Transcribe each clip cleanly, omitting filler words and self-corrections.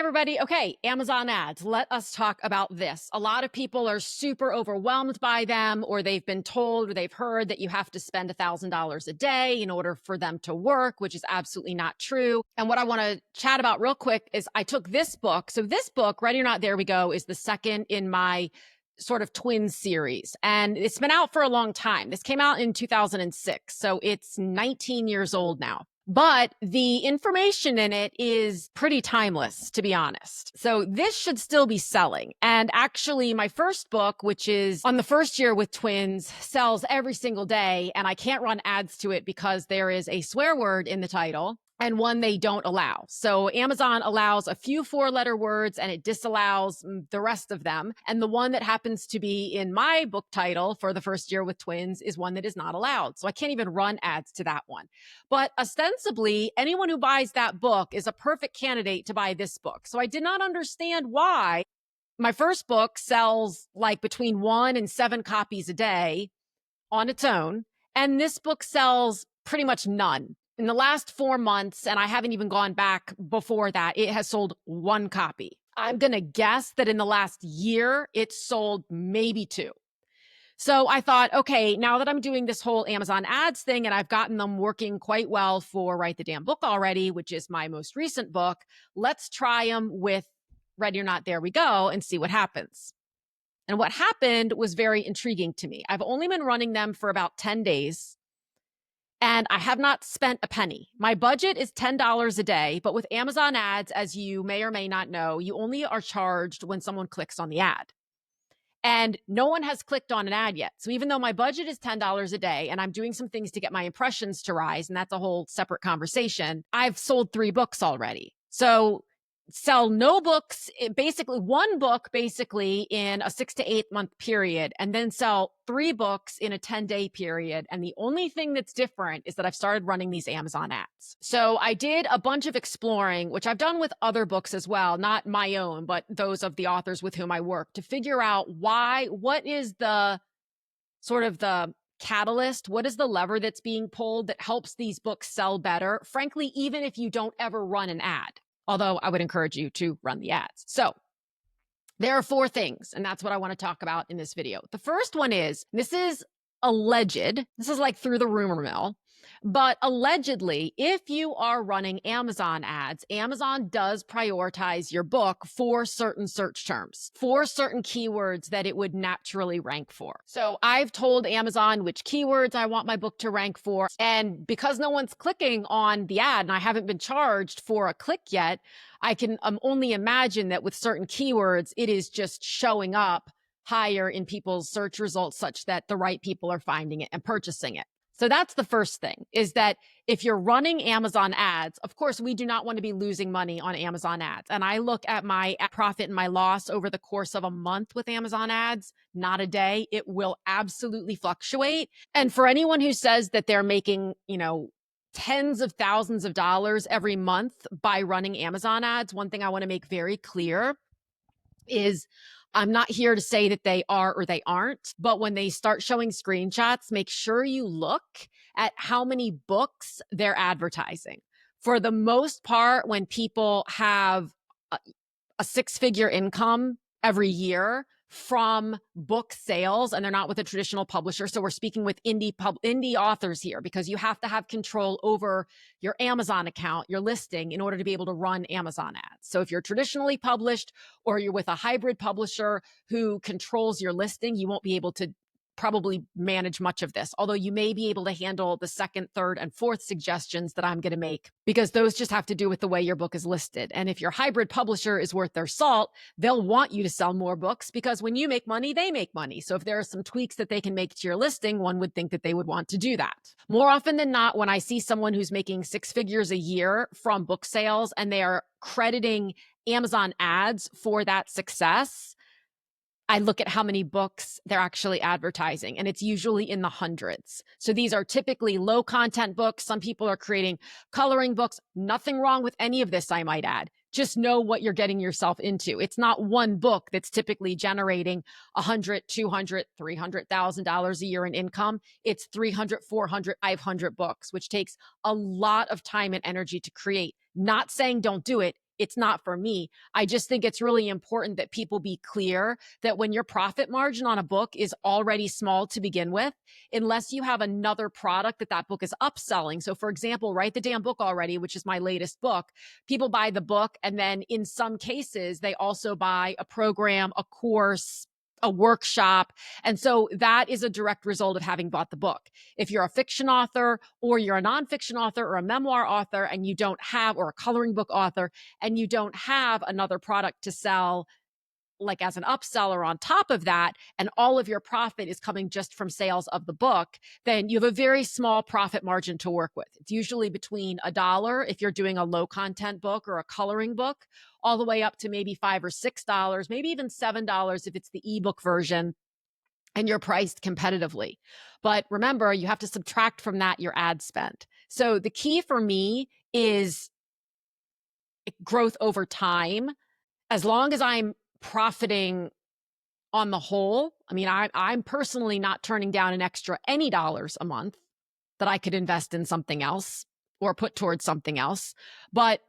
everybody. Okay, Amazon ads. Let us talk about this. A lot of people are super overwhelmed by them, or they've been told or they've heard that you have to spend $1,000 a day in order for them to work, which is absolutely not true. And what I want to chat about real quick is I took this book. So this book, Ready or Not, There We Go, is the second in my sort of twin series. And it's been out for a long time. This came out in 2006. So it's 19 years old now. But the information in it is pretty timeless, to be honest. So this should still be selling. And actually, my first book, which is On the First Year with Twins, sells every single day. And I can't run ads to it because there is a swear word in the title and one they don't allow. So Amazon allows a few 4-letter words and it disallows the rest of them. And the one that happens to be in my book title for The First Year with Twins is one that is not allowed. So I can't even run ads to that one. But ostensibly, anyone who buys that book is a perfect candidate to buy this book. So I did not understand why my first book sells like between 1 and 7 copies a day on its own. And this book sells pretty much none. In the last 4 months, and I haven't even gone back before that, it has sold 1 copy. I'm going to guess that in the last year, it's sold maybe 2. So I thought, okay, now that I'm doing this whole Amazon ads thing and I've gotten them working quite well for Write the Damn Book Already, which is my most recent book, let's try them with Ready or Not, There We Go and see what happens. And what happened was very intriguing to me. I've only been running them for about 10 days. And I have not spent a penny. My budget is $10 a day, but with Amazon ads, as you may or may not know, you only are charged when someone clicks on the ad. And no one has clicked on an ad yet. So even though my budget is $10 a day and I'm doing some things to get my impressions to rise, and that's a whole separate conversation, I've sold 3 books already. So sell no books, basically 1 book basically in a 6 to 8 month period, and then sell 3 books in a 10-day period. And the only thing that's different is that I've started running these Amazon ads. So I did a bunch of exploring, which I've done with other books as well, not my own, but those of the authors with whom I work, to figure out what is the sort of the catalyst, what is the lever that's being pulled that helps these books sell better, frankly, even if you don't ever run an ad. Although I would encourage you to run the ads. So there are 4 things, and that's what I want to talk about in this video. The first one is, this is alleged, this is like through the rumor mill, but allegedly, if you are running Amazon ads, Amazon does prioritize your book for certain search terms, for certain keywords that it would naturally rank for. So I've told Amazon which keywords I want my book to rank for. And because no one's clicking on the ad and I haven't been charged for a click yet, I can only imagine that with certain keywords, it is just showing up higher in people's search results such that the right people are finding it and purchasing it. So that's the first thing, is that if you're running Amazon ads, of course, we do not want to be losing money on Amazon ads. And I look at my profit and my loss over the course of a month with Amazon ads, not a day. It will absolutely fluctuate. And for anyone who says that they're making, tens of thousands of dollars every month by running Amazon ads, one thing I want to make very clear is I'm not here to say that they are or they aren't, but when they start showing screenshots, make sure you look at how many books they're advertising. For the most part, when people have a 6-figure income every year from book sales and they're not with a traditional publisher. So we're speaking with indie authors here, because you have to have control over your Amazon account, your listing, in order to be able to run Amazon ads. So if you're traditionally published or you're with a hybrid publisher who controls your listing, you won't be able to probably manage much of this, although you may be able to handle the 2nd, 3rd, and 4th suggestions that I'm going to make, because those just have to do with the way your book is listed. And if your hybrid publisher is worth their salt, they'll want you to sell more books, because when you make money, they make money. So if there are some tweaks that they can make to your listing, one would think that they would want to do that. More often than not, when I see someone who's making 6 figures a year from book sales and they are crediting Amazon ads for that success, I look at how many books they're actually advertising, and it's usually in the hundreds. So these are typically low content books. Some people are creating coloring books. Nothing wrong with any of this, I might add. Just know what you're getting yourself into. It's not one book that's typically generating $100, $200, $300,000 a year in income. It's 300, 400, 500 books, which takes a lot of time and energy to create. Not saying don't do it. it's not for me. I just think it's really important that people be clear that when your profit margin on a book is already small to begin with, unless you have another product that book is upselling. So for example, Write the Damn Book Already, which is my latest book, people buy the book, and then in some cases, they also buy a program, a course, a workshop. And so that is a direct result of having bought the book. If you're a fiction author or you're a nonfiction author or a memoir author and you don't have, or a coloring book author, and you don't have another product to sell, like as an upseller on top of that, and all of your profit is coming just from sales of the book, then you have a very small profit margin to work with. It's usually between $1 if you're doing a low content book or a coloring book, all the way up to maybe $5 or $6, maybe even $7 if it's the ebook version and you're priced competitively. But remember, you have to subtract from that your ad spend. So the key for me is growth over time. As long as I'm profiting on the whole, I mean, I'm personally not turning down an extra any dollars a month that I could invest in something else or put towards something else. But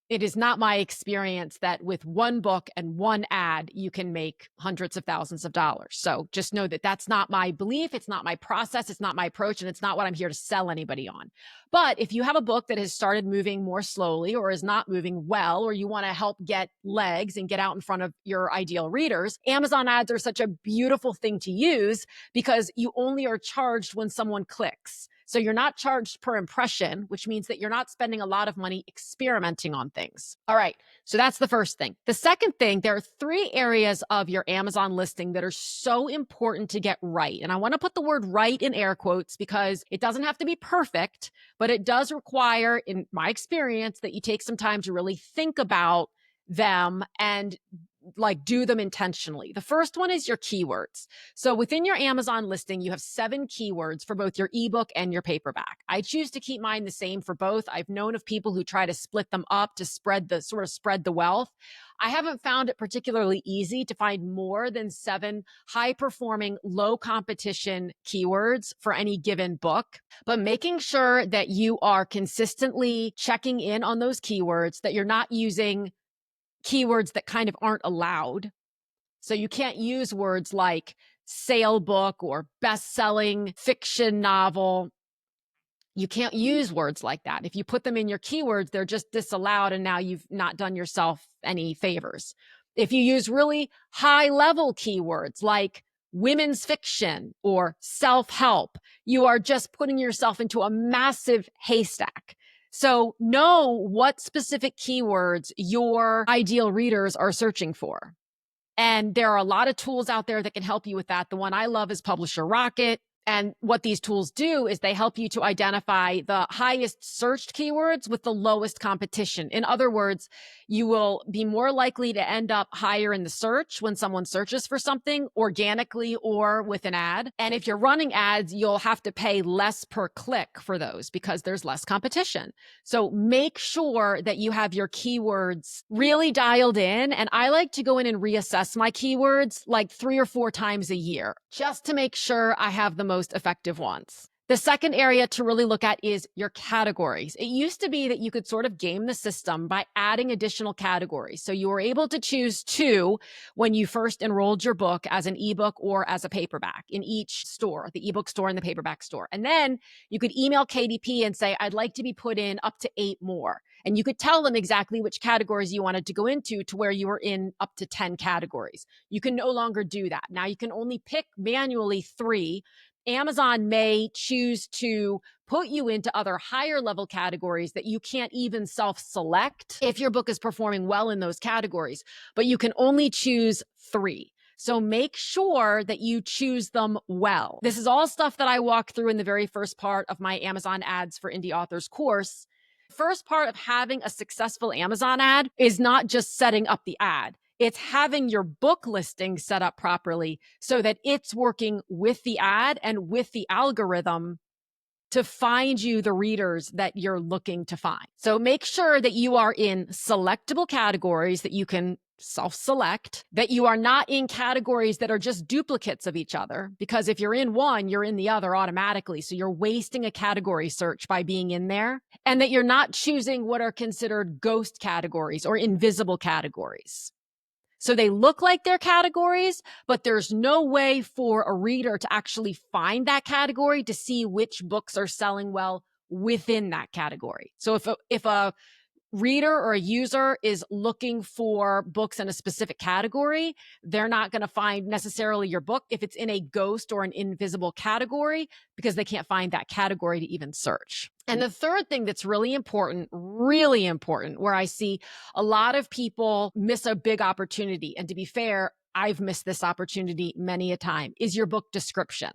it is not my experience that with one book and one ad, you can make hundreds of thousands of dollars. So just know that that's not my belief. It's not my process. It's not my approach. And it's not what I'm here to sell anybody on. But if you have a book that has started moving more slowly or is not moving well, or you want to help get legs and get out in front of your ideal readers, Amazon ads are such a beautiful thing to use because you only are charged when someone clicks. So you're not charged per impression, which means that you're not spending a lot of money experimenting on things. All right. So that's the first thing. The second thing, there are 3 areas of your Amazon listing that are so important to get right. And I want to put the word right in air quotes because it doesn't have to be perfect, but it does require, in my experience, that you take some time to really think about them and like do them intentionally. The first one is your keywords. So within your Amazon listing, you have 7 keywords for both your ebook and your paperback. I choose to keep mine the same for both. I've known of people who try to split them up to spread the wealth. I haven't found it particularly easy to find more than 7 high performing, low competition keywords for any given book, but making sure that you are consistently checking in on those keywords, that you're not using keywords that kind of aren't allowed. So you can't use words like sale book or best-selling fiction novel. You can't use words like that. If you put them in your keywords, they're just disallowed, and now you've not done yourself any favors. If you use really high-level keywords like women's fiction or self-help, you are just putting yourself into a massive haystack. So know what specific keywords your ideal readers are searching for. And there are a lot of tools out there that can help you with that. The one I love is Publisher Rocket. And what these tools do is they help you to identify the highest searched keywords with the lowest competition. In other words, you will be more likely to end up higher in the search when someone searches for something organically or with an ad. And if you're running ads, you'll have to pay less per click for those because there's less competition. So make sure that you have your keywords really dialed in. And I like to go in and reassess my keywords like 3 or 4 times a year just to make sure I have the most effective ones. The second area to really look at is your categories. It used to be that you could sort of game the system by adding additional categories. So you were able to choose 2 when you first enrolled your book as an ebook or as a paperback in each store, the ebook store and the paperback store. And then you could email KDP and say, I'd like to be put in up to 8 more. And you could tell them exactly which categories you wanted to go into to where you were in up to 10 categories. You can no longer do that. Now you can only pick manually 3. Amazon may choose to put you into other higher level categories that you can't even self-select if your book is performing well in those categories, but you can only choose 3. So make sure that you choose them well. This is all stuff that I walk through in the very first part of my Amazon ads for indie authors course. First part of having a successful Amazon ad is not just setting up the ad. It's having your book listing set up properly so that it's working with the ad and with the algorithm to find you the readers that you're looking to find. So make sure that you are in selectable categories that you can self-select, that you are not in categories that are just duplicates of each other, because if you're in one, you're in the other automatically. So you're wasting a category search by being in there, and that you're not choosing what are considered ghost categories or invisible categories. So they look like they're categories, but there's no way for a reader to actually find that category to see which books are selling well within that category. So if a reader or a user is looking for books in a specific category, they're not going to find necessarily your book if it's in a ghost or an invisible category, because they can't find that category to even search. And the third thing that's really important, where I see a lot of people miss a big opportunity, and to be fair, I've missed this opportunity many a time, is your book description.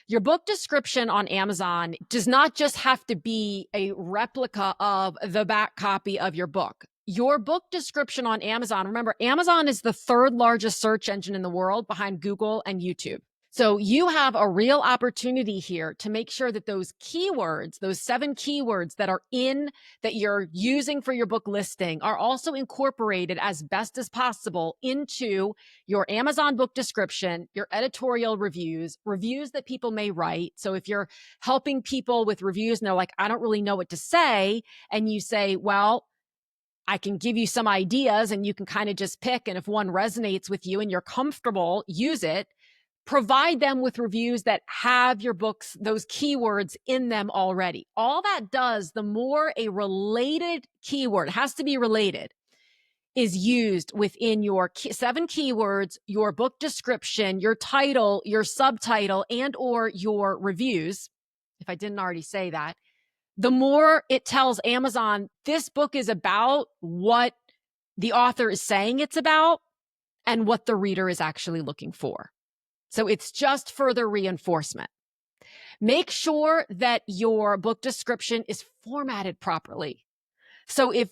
Your book description on Amazon does not just have to be a replica of the back copy of your book. Your book description on Amazon, remember, Amazon is the third largest search engine in the world behind Google and YouTube. So you have a real opportunity here to make sure that those keywords, those 7 keywords that you're using for your book listing, are also incorporated as best as possible into your Amazon book description, your editorial reviews that people may write. So if you're helping people with reviews and they're like, I don't really know what to say, and you say, well, I can give you some ideas and you can kind of just pick. And if one resonates with you and you're comfortable, use it. Provide them with reviews that have your books, those keywords in them already. All that does, the more a related keyword, has to be related, is used within your 7 keywords, your book description, your title, your subtitle, and or your reviews, if I didn't already say that, the more it tells Amazon this book is about what the author is saying it's about and what the reader is actually looking for. So it's just further reinforcement. Make sure that your book description is formatted properly. So if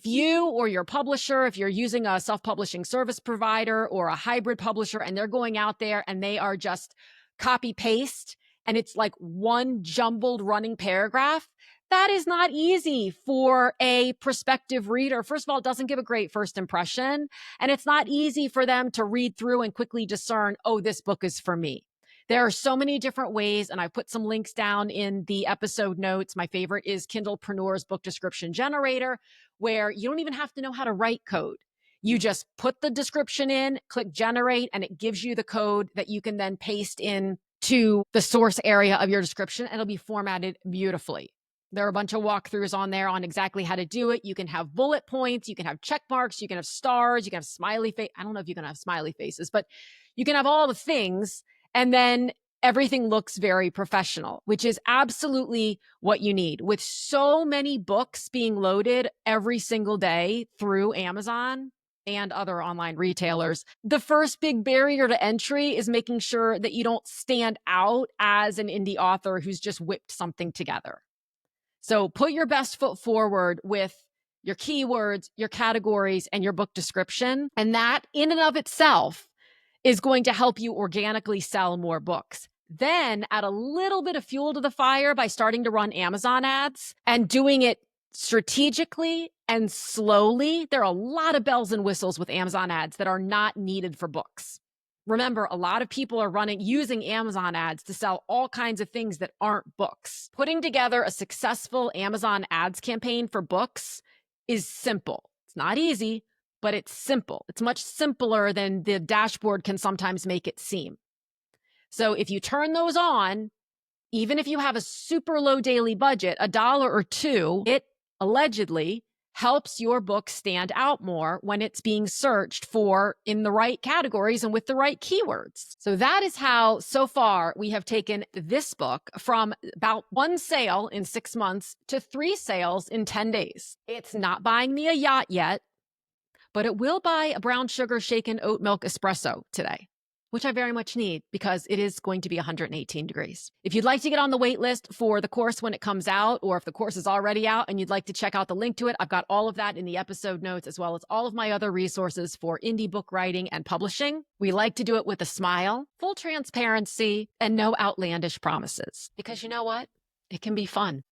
you or your publisher, if you're using a self-publishing service provider or a hybrid publisher, and they're going out there and they are just copy paste, and it's like one jumbled running paragraph, that is not easy for a prospective reader. First of all, it doesn't give a great first impression, and it's not easy for them to read through and quickly discern, oh, this book is for me. There are so many different ways, and I put some links down in the episode notes. My favorite is Kindlepreneur's book description generator, where you don't even have to know how to write code. You just put the description in, click generate, and it gives you the code that you can then paste in to the source area of your description, and it'll be formatted beautifully. There are a bunch of walkthroughs on there on exactly how to do it. You can have bullet points, you can have check marks, you can have stars, you can have smiley face. I don't know if you can have smiley faces, but you can have all the things. And then everything looks very professional, which is absolutely what you need. With so many books being loaded every single day through Amazon and other online retailers, the first big barrier to entry is making sure that you don't stand out as an indie author who's just whipped something together. So put your best foot forward with your keywords, your categories, and your book description. And that in and of itself is going to help you organically sell more books. Then add a little bit of fuel to the fire by starting to run Amazon ads and doing it strategically and slowly. There are a lot of bells and whistles with Amazon ads that are not needed for books. Remember, a lot of people are using Amazon ads to sell all kinds of things that aren't books. Putting together a successful Amazon ads campaign for books is simple. It's not easy, but it's simple. It's much simpler than the dashboard can sometimes make it seem. So if you turn those on, even if you have a super low daily budget, $1 or $2, it allegedly helps your book stand out more when it's being searched for in the right categories and with the right keywords. So that is how, so far, we have taken this book from about 1 sale in 6 months to 3 sales in 10 days. It's not buying me a yacht yet, but it will buy a brown sugar shaken oat milk espresso today, which I very much need because it is going to be 118 degrees. If you'd like to get on the wait list for the course when it comes out, or if the course is already out and you'd like to check out the link to it, I've got all of that in the episode notes, as well as all of my other resources for indie book writing and publishing. We like to do it with a smile, full transparency, and no outlandish promises. Because you know what? It can be fun.